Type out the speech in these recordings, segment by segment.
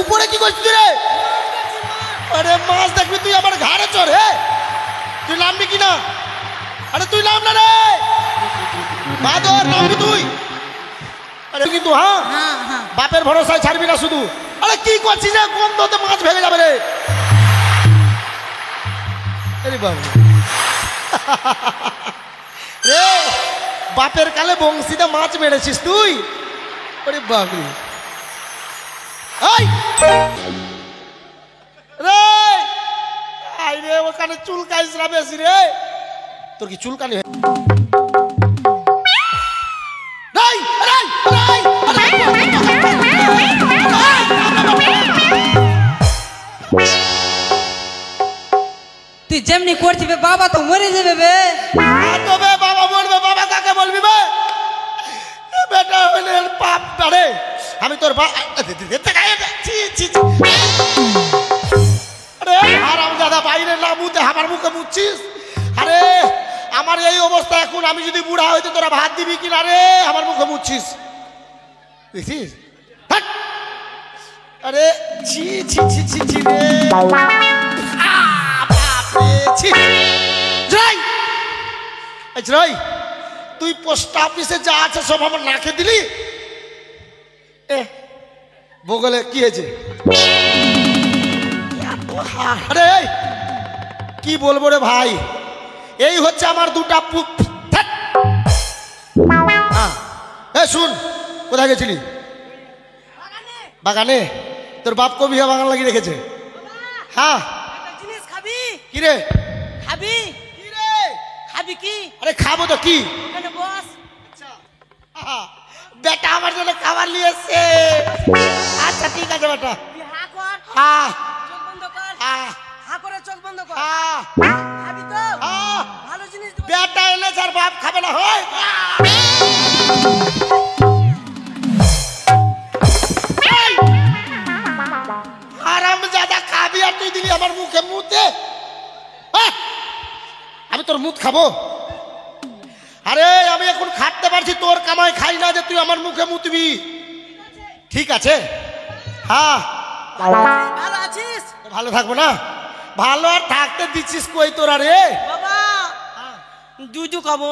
উপরে কি করছিস রে? আরে মাছ দেখবি তুই আমার ঘাড়ে চড়। হে তুই নামবি কি না? আরে তুই নাম না রে বাদর, নামবি তুই? আরে কিন্তু হ্যাঁ বাপের ভরসায় ছাড়বি না শুধু। আরে কি করছিস রে? গন্ধতে মাছ ভেঙে যাবে রে। আরে বাবু রে, বাপের কালে বংশীতে মাছ মেরেছিস তুই? আরে বাবু রে, আই রে ওখানে চুলকাইস না বেশি রে। তোর কি চুলকানি? তুই যেমনি করছিস বাবা তো মরে যাবে বে। তবে বাবা বলবে, বাবা কাকে বলবি বে? বেটা হইলে পাপ বাড়ে। আমি তোর আরে আরাম দাদা বাইরে না মুতে আমার মুখে মুচ্ছিস। আরে আমার এই অবস্থা এখন, আমি যদি বুড়া হইতে তোরা ভাত দিবি কিনা রে? আমার মুখে মুচ্ছিস দেখছিস? আরে ছি ছি ছি ছি ছি রে, তুই পোস্ট অফিসে যা আছে সব আমার নাকে দিলি। বগলে কি হয়েছে? আরে কি বলবো রে ভাই, এই হচ্ছে আমার দুটা পুক। শুন, কোথায় গেছিলি? বাগানে। তোর বাপ কবি বাগান লাগিয়ে রেখেছে? হ্যাঁ। কি রে খাবি? কি রে খাবি কি? আরে খাবো তো কি, বস বেটা আমার জন্য খাবার নিয়ে এসছে। আচ্ছা ঠিক আছে বেটা। হা কর, হ্যাঁ চোখ বন্ধ কর, হ্যাঁ হা করে চোখ বন্ধ কর। হ্যাঁ খাবি তো? হ্যাঁ। ভালো জিনিস দেবো। বেটা এলে যার বাপ খাবে না হয়। আরাম জাদা খাবি আর তুই দিলি আমার মুখে মুতে। আমি তোর মুখ খাবো? আরে আমি এখন খাটতে পারছি, তোর কামাই খাই না যে তুই আমার মুখে মুতবি। ঠিক আছে হ্যাঁ। ভালো আছিস? ভালো থাকবো না? ভালো আর থাকতে দিচ্ছিস কই তোরা রে? বাবা দুধ খাবো।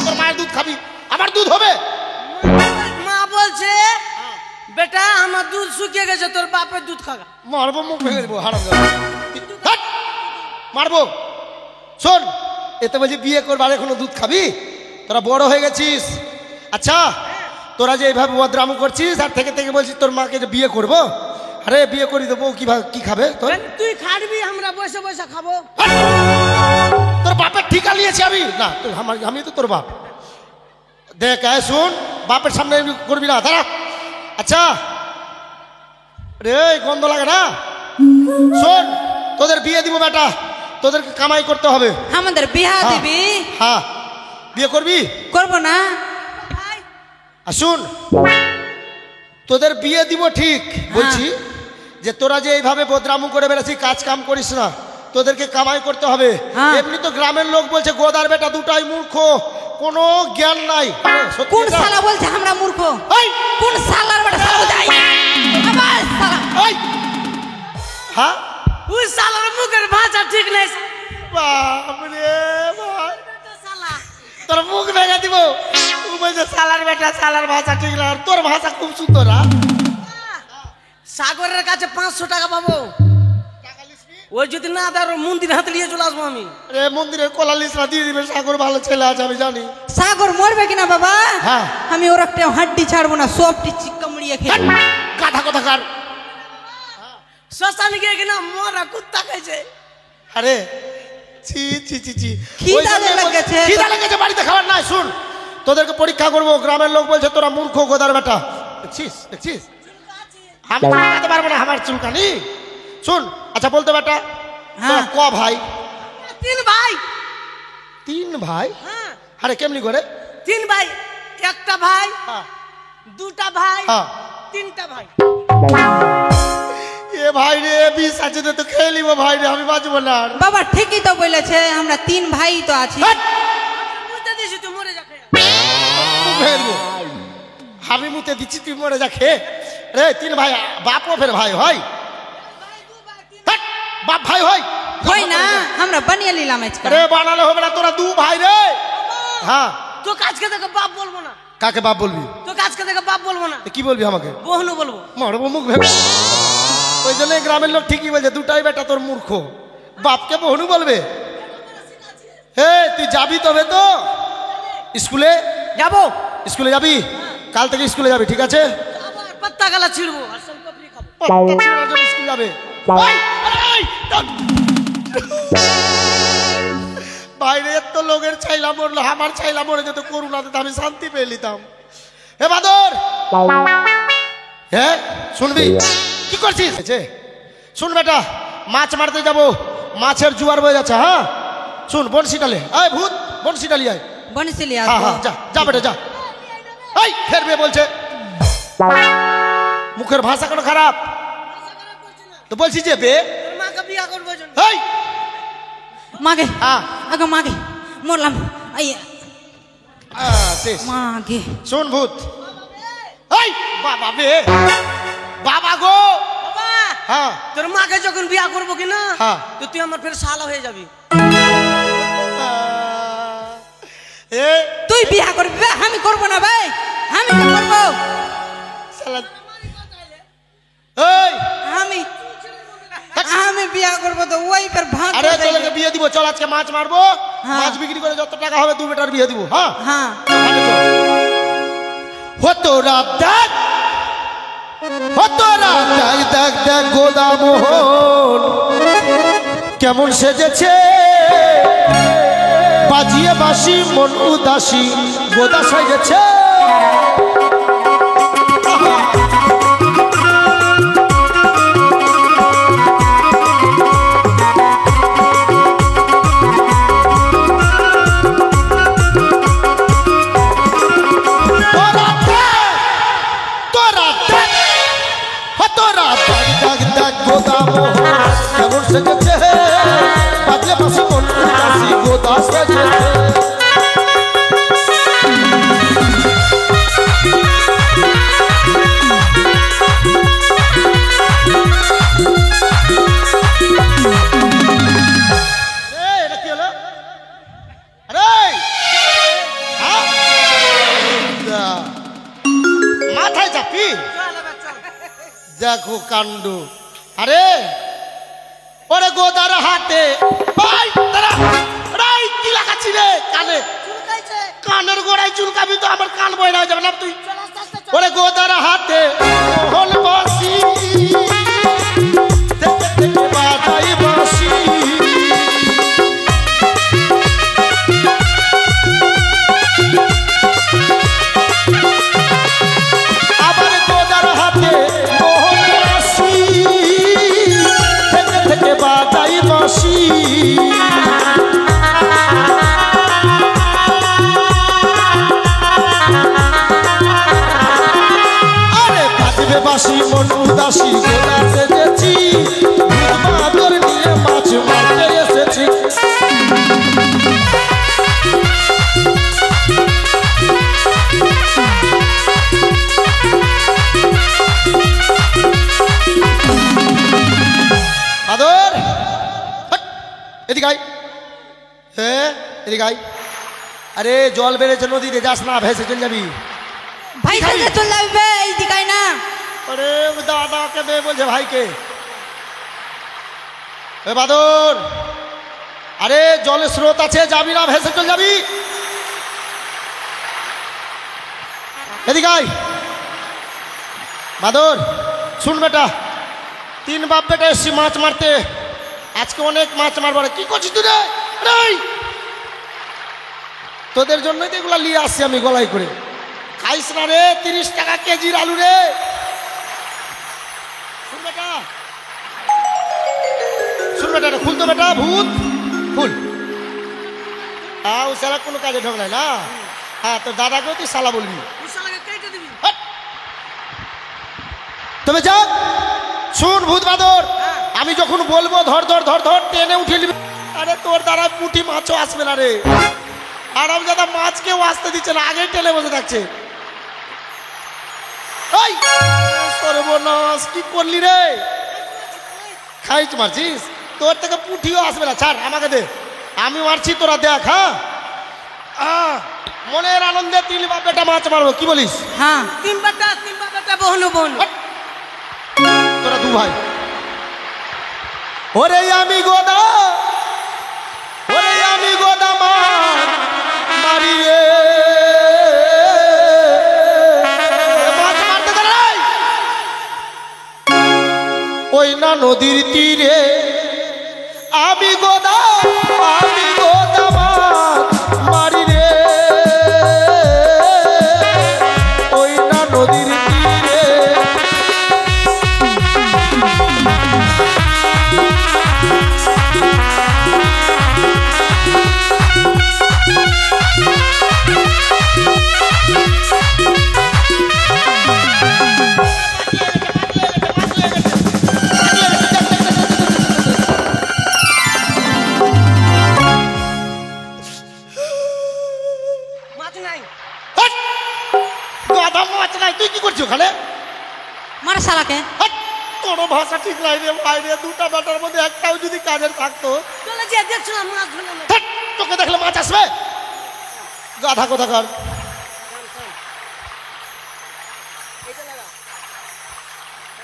তোর মায়ের দুধ খাবি? আমার দুধ হবে? মা বলছে বেটা আমার দুধ শুকিয়ে গেছে, তোর বাপের দুধ খাগা। মারবো, মুখ ভেঙে দেবো হারাম। মারবো। শোন, এতে বলছি বিয়ে করবার এখনো দুধ খাবি? তোরা বড় হয়ে গেছিস। আচ্ছা তোরা যে এইভাবে বদরামু করছিস আর থেকে থেকে বলছিস তোর মাকে যে বিয়ে করবো। আরে বিয়ে করি দেবো, কি খাবে তোর? তুই খাবি, আমরা বসে বসে খাবো। তোর বাপের ঠিকা নিয়েছি আমি না? আমি তো তোর বাপ। দেখ শুন, বাপের সামনে করবি না, দাঁড়া। আচ্ছা রে, গন্ধ লাগে না? শোন, তোদের বিয়ে দিব বেটা, তোদেরকে কামাই করতে হবে। আমাদের বিয়া দিবি? হ্যাঁ। বিয়ে করবি? করবো না। শুন, তোদের বিয়ে দিব ঠিক, বলছি যে তোরা যে এইভাবে বদরামু করে বেড়াচ্ছিস, কাজ কাম করিস না, তোদেরকে কামাই করতে হবে। এমনি তো গ্রামের লোক বলছে গোদার বেটা দুটাই মূর্খ, কোনো জ্ঞান নাই। কোন শালা বলছে আমরা মূর্খ? কোন শালার বেটা শালা যাই? আবার শালা ওই হ্যাঁ, ওই শালার মুখের ভাষা ঠিক নাই। বাপ রে বাপ, শালা তোর মুখ ভেঙে দিব। ও বলছে শালার বেটা, শালার ভাষা ঠিক না। তোর ভাষা খুব সুন্দর। সাগরের কাছে 500 টাকা পাবো, ওই যদি না দাও মন্দির হাতে নিয়ে চলে আসবো আমি। রে মন্দিরের কলা লিসরা দিয়ে দিবে। সাগর ভালো ছেলে আছে আমি জানি। সাগর মরবে কিনা বাবা? হ্যাঁ। আমি ওর একটা হাড্ডি ছাড়বো না, সবটি চিক্কা মুড়িয়ে খেয়ে। কথা কথা কার? শ্মশানে গিয়ে কিনা মরা কুত্তা খাইছে। আরে ছি ছি ছি ছি, খিদা লেগেছে। খিদা লেগেছে, বাড়িতে খাবার নাই। শুন, তোদেরকে পরীক্ষা করবো। গ্রামের লোক বলছে তোরা মূর্খ গোদার বেটা। দেখছিস দেখছিস, আমি চুলকাতে পারবো না, আমার চুলকানি। শুন, আচ্ছা বলতে বেটা, তোরা ক ভাই? 3 ভাই। 3 ভাই? হ্যাঁ। আরে কেমনি করে? 3 ভাই, একটা ভাই, হ্যাঁ। 2টা ভাই, হ্যাঁ। 3টা ভাই। এ ভাই রে, বিষ আছে তো খেয়ে নিব ভাই রে, আমি বাঁচবো না। বাবা ঠিকই তো বলেছে, আমরা 3 ভাই তো আছি। মুতে দিছি তুই মরে যা। আমি মুতে দিচ্ছি, তুই মরে যা খেয়ে। রে 3 ভাই বাপও ফের ভাই হয় হাট, বাপ ভাই হয় হয় না আমরা বানিয়ে নিলাম আজকে রে বানালে হবে না তোরা 2 ভাই রে হ্যাঁ তো কাজকে দেখে বাপ বলবো না, কাকে বাপ বলবি তো কাজকে দেখে বাপ বলবো না, এ কি বলবি আমাকে বহনু বলবো। মারবো মুখ ভেবে ওই জন্য গ্রামের লোক ঠিকই বলছে দুটাই বেটা তোর মূর্খ বাপকে বহুনু বলবে হে তুই যাবি তবে তো স্কুলে যাবো স্কুলে যাবি কাল থেকে স্কুলে যাবি ঠিক আছে আবার পাত্তা গালা ছিড়বো আর সোনপাপড়ি খাবো। পাত্তা ছেড়ার জন্য স্কুল যাবে ভাই, আরে ভাই, বাইরে এত লোকের ছাইলা মরলো আমার ছাইলা মরে যেত করুণাতে তো আমি শান্তি পেয়ে নিতাম হে বাদর হ্যাঁ শুনবি কি করছিস শুন বেটা মাছ মারতে যাব মাছের জুয়ার বয়ে যাচ্ছে হ্যাঁ শুন বনশিটালে আয় ভূত বনশিটালি আয় বনশিলি হ্যাঁ আসবো হ্যাঁ যা যা বেটা যা এই ফেরবে বলছে মুখের ভাষা কোনো খারাপ তো বলছি যে বে তোর মাকে বিয়া করবো জন্য এই মাগে হ্যাঁ আগে মাগে মরলাম আই শেষ মাগে শোন ভূত এই বাবা বে বাবা গো বাবা হ্যাঁ তোর মাকে যখন বিয়া করবো কিনা হ্যাঁ। তো তুই আমার ফের শালা হয়ে যাবি। এ তুই বিয়া করবি বে? আমি করবো না ভাই আমি তো করবো শালা এই আমি আমি বিয়া করবো তো ওই ফের ভাগ আরে তোকে বিয়ে দিব চল আজকে মাছ মারবো হ্যাঁ। মাছ বিক্রি করে যত টাকা হবে 2 বেটার বিয়ে দিব হ্যাঁ হ্যাঁ হতো রাত দেখ হতো রাত দেখ দেখ দেখ গোদামোহন কেমন সেজেছে বাজিয়ে বাসি মন উদাসী গোদা সাজেছে কেমন সেজেছে বাজলে বাসি মন উদাসী গোদা সাজেছে মাথায় চাপি দেখো কাণ্ড আরে ওরে গোদার হাতে ভাই দাঁড়া রাই কি লাগাচ্ছি রে কানে কানের গোড়ায় চুলকাবি তো আমার কান বয়রা হয়ে যাবে না তুই ওরে গোদার হাতে হল বাসি দেখতে দেখতে বাজাই বাসি আবার গোদার হাতে মোহন বাসি থেকে থেকে বাজাই বাসি আরে বাজবে বাসি মন উদাসী গোদা সেজেছি বাদর নিয়ে মাছ মারতে এসেছি বাদর এদিকে আয় হ্যাঁ এদিকে আয় আরে জল বেড়েছে নদীতে যাস না ভেসে চলে যাবি ভাই সাথে চল যাবি বে এই দিকাই না আরে দাদাকে দে বলছে ভাইকে এ বাদর আরে জলের স্রোত আছে যাবি না ভেসে চলে যাবি এদিকে আয় বাদর শুন বেটা 3 বাপ বেটা এসছি মাছ মারতে আজকে অনেক মাছ মারবার কি করছিস তুই রে এই! তোদের জন্যই তো এগুলা নিয়ে আসছি আমি গলায় করে খাইস না রে 30 টাকা কেজির আলু রে শুন বেটা এটা খুল তো বেটা ভূত খুল ও সারা কোনো কাজে ঢোক নাই না হ্যাঁ তোর দাদাকেও তুই শালা বলবি হাট! তবে যা শুন ভূত বাদর আমি যখন বলবো ধর ধর ধর ধর টেনে উঠে নিবি আরে তোর দ্বারা পুঁটি মাছও আসবে না রে আরাম দাদা মাছ কেউ আসতে দিচ্ছে না আগেই টেনে বসে থাকছে এই সর্বনাশ কি করলি রে? খাইছ মারছিস? তোর থেকে পুঠিও আসবে না, ছাড় আমাকে দে, আমি মারছি তোরা দেখ। হ্যাঁ মনের আনন্দে 3 বাপ বেটা মাছ মারবো, কি বলিস? হ্যাঁ 3 বেটা বহনু বহনু। তোরা 2 ভাই। ওরে আমি গোদা, ওরে আমি গোদা মাছ মারি রে, মাছ মারতে দে রে। ওই না নদীর তীরে আমি গোদা মাছ মারি রে, ওই না নদীর তীরে। মাছ নাই। হাট! গাধা মাছ নাই, তুই কি করছিস ওখানে? মার শালাকে। হাট! তোর ভাষা ঠিক নাই রে ভাই রে, 2টা বেটার মধ্যে একটাও যদি কাজের থাকতো। চলে যে দেখছিলাম মাছ ধরলাম না। হাট! তোকে দেখলে মাছ আসবে? গাধা কোথাকার।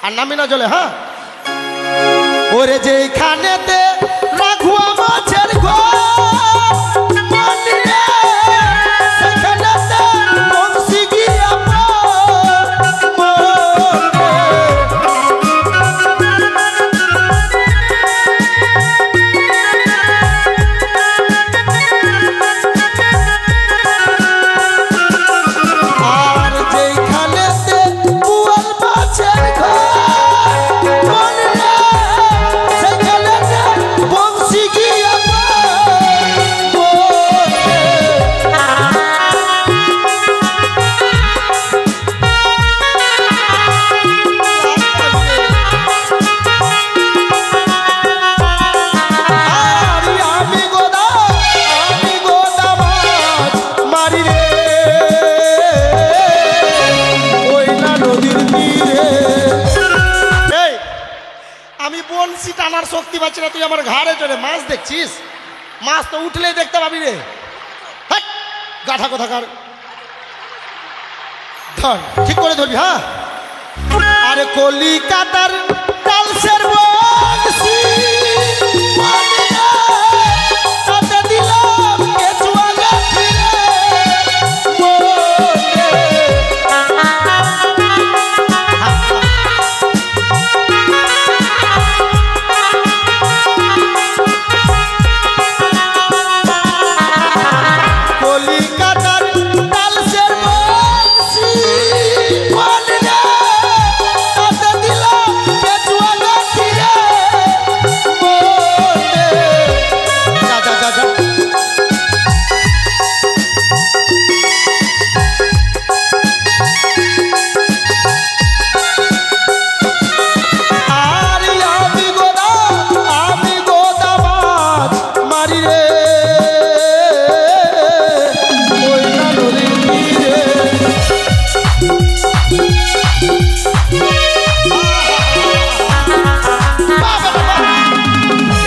আর নামি না জলে। হ্যাঁ ওরে যেখানেতে রাখুয়া মাছের ঘর মানি রে, সেখানেতে বংশী গিয়া আর যেখানেতে বুয়াল মাছের ঘর মানি রে, সেখানেতে বংশী গিয়া আমি গোদা মাছ মারি রে, ওই না নদীর তীরে। এই আমি বলছি টানার শক্তি পাচ্ছি না, তুই আমার ঘাড়ে চড়ে মাছ দেখছিস? মাছ তো উঠলেই দেখতে পাবি রে। হাট! গাধা কোথাকার। ধর, ঠিক করে ধরবি। হ্যাঁ আরে কলিকাতার কালসের বংশী মানি রে, তাতে দিলাম কেঁচুয়া গাছি রে, মনে। কলিকাতার কালসের বংশী মানি রে, তাতে দিলাম কেঁচুয়া গাছি রে, মনে। যা যা যা যা। আর আমি গোদা মাছ মারি রে, ওই না নদীর তীরে।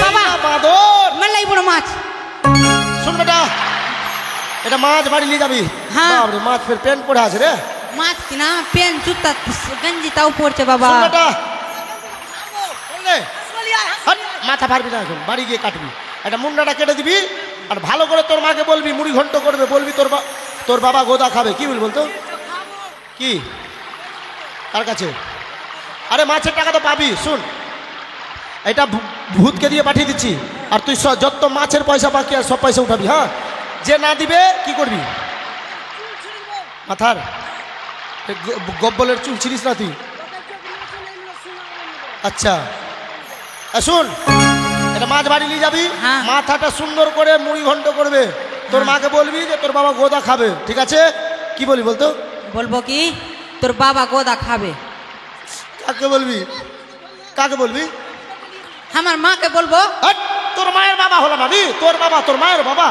বাবা বাদর মারলাই বড় মাছ। শুন বেটা, এটা মাছ বাড়ি নিয়ে যাবি। হ্যাঁ। বাপরে, মাছ ফের প্যান্ট পরে আছে রে। মাছ কিনা পেন জুতা গঞ্জি তাও পড়ছে বাবা। শুন বেটা, শোন রে, হাসপালি আয়, হাট, হাসপালি আয়। মাথা ফাড়বি না, এখন বাড়ি গিয়ে কাটবি। এটা মুন্ডাটা কেটে দিবি, আর ভালো করে তোর মাকে বলবি, মুড়ি ঘন্ট করবে, বলবি তোর বাবা গোদা খাবে। কি বলবি বলতো? কি কার কাছে? আরে মাছের টাকা তো পাবি। শুন, এটা ভূতকে দিয়ে পাঠিয়ে দিচ্ছি, আর তুই যত মাছের পয়সা বাকি আর সব পয়সা উঠাবি। হ্যাঁ যে না দিবে কি করবি? মাথার গব্বলের চুল ছিড়িস না তুই। আচ্ছা শুন, এটা মাছ বাড়ি নিয়ে যাবি। হ্যাঁ। মাথাটা সুন্দর করে মুড়ি ঘন্ট করবে, তোর মাকে বলবি যে তোর বাবা গোদা খাবে। ঠিক আছে? কি বলি বলতো? বলবো কি তোর বাবা গোদা খাবে। কাকে বলবি? কাকে বলবি? আমার মাকে বলবো। হাট, তোর মায়ের বাবা হলাম আমি? তোর বাবা তোর মায়ের বাবা?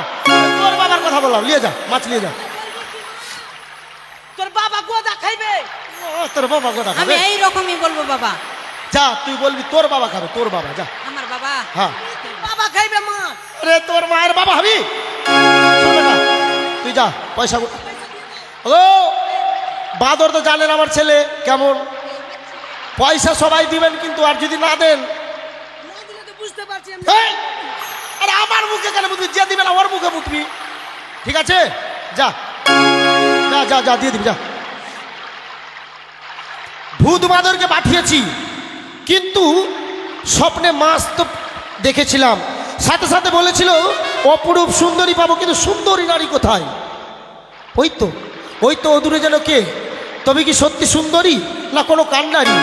তোর বাবার কথা বললাম। নিয়ে যা মাছ, নিয়ে যা। তোর বাবা গোদা খাইবে। ও তোর বাবা কথা আমি খাবে এই রকমই বলবো বাবা। যা তুই বলবি তোর বাবা খাবে, তোর বাবা যা। আমার বাবা হ্যাঁ বাবা খাইবে মাছ। আরে তোর মায়ের বাবা হবি? শোন বেটা, তুই যা পয়সা ও বাদর তো জানেন আমার ছেলে কেমন, পয়সা সবাই দিবেন কিন্তু আর যদি না দেন না দিলে তো বুঝতে পারছি আমি। এই, আরে আমার মুখে কেন বুঝবি, যে দিবে না ওর মুখে বুঝবি, ঠিক আছে? যা যা যা যা দিয়ে দিবি যা। ভূত বাদরকে পাঠিয়েছি কিন্তু স্বপ্নে মাছ তো দেখেছিলাম, সাথে সাথে বলেছিল অপরূপ সুন্দরী পাবো, কিন্তু সুন্দরী নারী কোথায়? ওই তো ওই তো অদূরে যেন কে, তবে কি সত্যি সুন্দরী না কোনো কান্ডারি?